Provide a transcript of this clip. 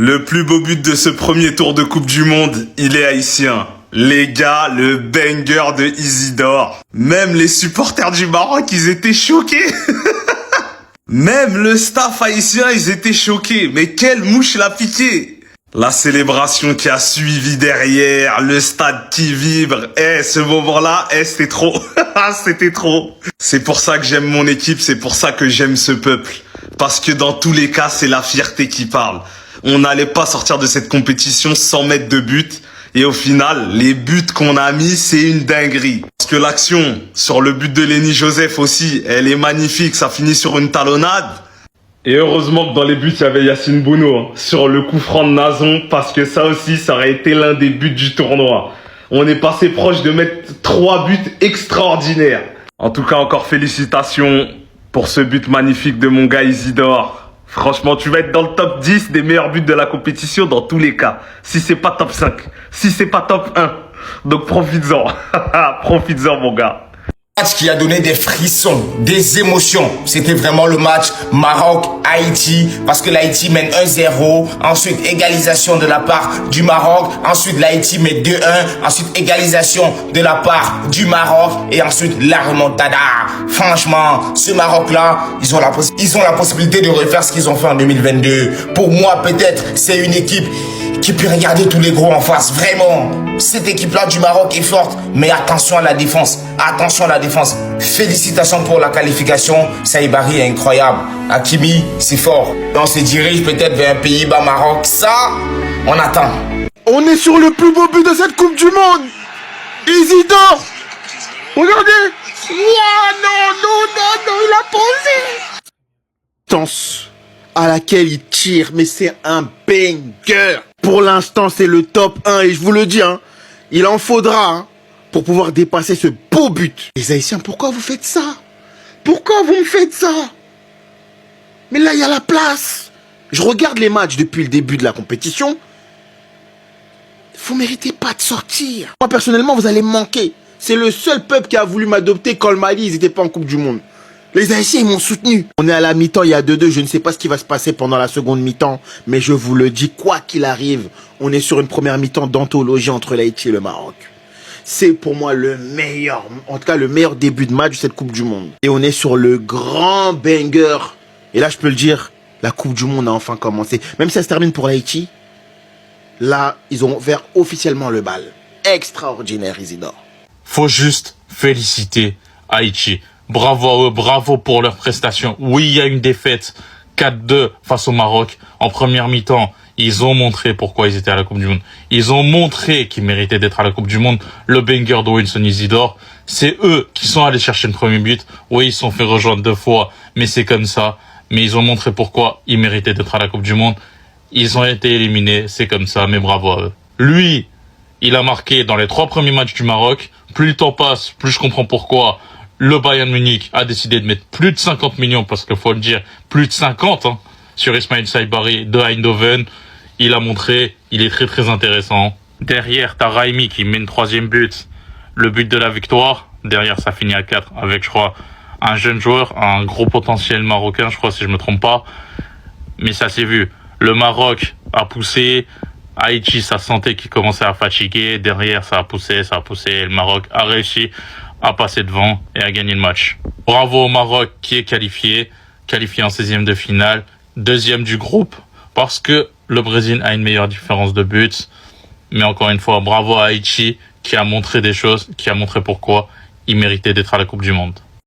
Le plus beau but de ce premier tour de Coupe du Monde, il est haïtien. Les gars, le banger de Isidore. Même les supporters du Maroc, ils étaient choqués. Même le staff haïtien, ils étaient choqués. Mais quelle mouche l'a piqué. La célébration qui a suivi derrière, le stade qui vibre. Ce moment-là, c'était trop. C'était trop. C'est pour ça que j'aime mon équipe, c'est pour ça que j'aime ce peuple. Parce que dans tous les cas, c'est la fierté qui parle. On n'allait pas sortir de cette compétition sans mettre de but. Et au final, les buts qu'on a mis, c'est une dinguerie. Parce que l'action sur le but de Lenny Joseph aussi, elle est magnifique. Ça finit sur une talonnade. Et heureusement que dans les buts, il y avait Yacine Bounou sur le coup franc de Nazon. Parce que ça aussi, ça aurait été l'un des buts du tournoi. On est passé proche de mettre 3 buts extraordinaires. En tout cas, encore félicitations pour ce but magnifique de mon gars Isidore. Franchement, tu vas être dans le top 10 des meilleurs buts de la compétition dans tous les cas. Si c'est pas top 5, si c'est pas top 1. Donc profites-en. Profites-en mon gars. Match qui a donné des frissons, des émotions. C'était vraiment le match Maroc-Haïti parce que l'Haïti mène 1-0. Ensuite, égalisation de la part du Maroc. Ensuite, l'Haïti met 2-1. Ensuite, égalisation de la part du Maroc. Et ensuite, la remontada. Franchement, ce Maroc-là, ils ont la possibilité de refaire ce qu'ils ont fait en 2022. Pour moi, peut-être, c'est une équipe qui peut regarder tous les gros en face. Vraiment, cette équipe-là du Maroc est forte. Mais attention à la défense. Attention à la défense. Félicitations pour la qualification. Saïbari est incroyable. Hakimi, c'est fort. On se dirige peut-être vers un Pays-Bas Maroc. Ça, on attend. On est sur le plus beau but de cette Coupe du Monde. Isidore. Regardez. Ouah, non, il a posé. Distance à laquelle il tire, mais c'est un banger. Pour l'instant, c'est le top 1 et je vous le dis, il en faudra pour pouvoir dépasser ce beau but. Les Haïtiens, pourquoi vous faites ça? Pourquoi vous me faites ça? Mais là, il y a la place. Je regarde les matchs depuis le début de la compétition. Vous méritez pas de sortir. Moi, personnellement, vous allez me manquer. C'est le seul peuple qui a voulu m'adopter quand le Mali, ils n'étaient pas en Coupe du Monde. Les Haïtiens, ils m'ont soutenu. On est à la mi-temps, il y a 2-2. Je ne sais pas ce qui va se passer pendant la seconde mi-temps. Mais je vous le dis, quoi qu'il arrive, on est sur une première mi-temps d'anthologie entre l'Haïti et le Maroc. C'est pour moi le meilleur, en tout cas le meilleur début de match de cette Coupe du Monde. Et on est sur le grand banger. Et là, je peux le dire, la Coupe du Monde a enfin commencé. Même si ça se termine pour l'Haïti, là, ils ont ouvert officiellement le bal. Extraordinaire, Isidore. Faut juste féliciter Haïti. Bravo à eux, bravo pour leur prestation. Oui, il y a une défaite 4-2 face au Maroc. En première mi-temps, ils ont montré pourquoi ils étaient à la Coupe du Monde. Ils ont montré qu'ils méritaient d'être à la Coupe du Monde. Le banger de Wilson Isidore, c'est eux qui sont allés chercher le premier but. Oui, ils se sont fait rejoindre 2 fois, mais c'est comme ça. Mais ils ont montré pourquoi ils méritaient d'être à la Coupe du Monde. Ils ont été éliminés, c'est comme ça, mais bravo à eux. Lui, il a marqué dans les 3 premiers matchs du Maroc. Plus le temps passe, plus je comprends pourquoi le Bayern Munich a décidé de mettre plus de 50 millions, parce qu'il faut le dire, plus de 50 sur Ismail Saïbari de Eindhoven. Il a montré, il est très très intéressant. Derrière, t'as Raimi qui met une 3e but, le but de la victoire. Derrière, ça finit à 4 avec, je crois, un jeune joueur, un gros potentiel marocain, je crois, si je me trompe pas. Mais ça s'est vu. Le Maroc a poussé. Haïti, ça sentait qu'il commençait à fatiguer. Derrière, ça a poussé. Le Maroc a réussi à passer devant et à gagner le match. Bravo au Maroc qui est qualifié en 16e de finale, 2e du groupe, parce que le Brésil a une meilleure différence de buts. Mais encore une fois, bravo à Haïti qui a montré des choses, qui a montré pourquoi il méritait d'être à la Coupe du Monde.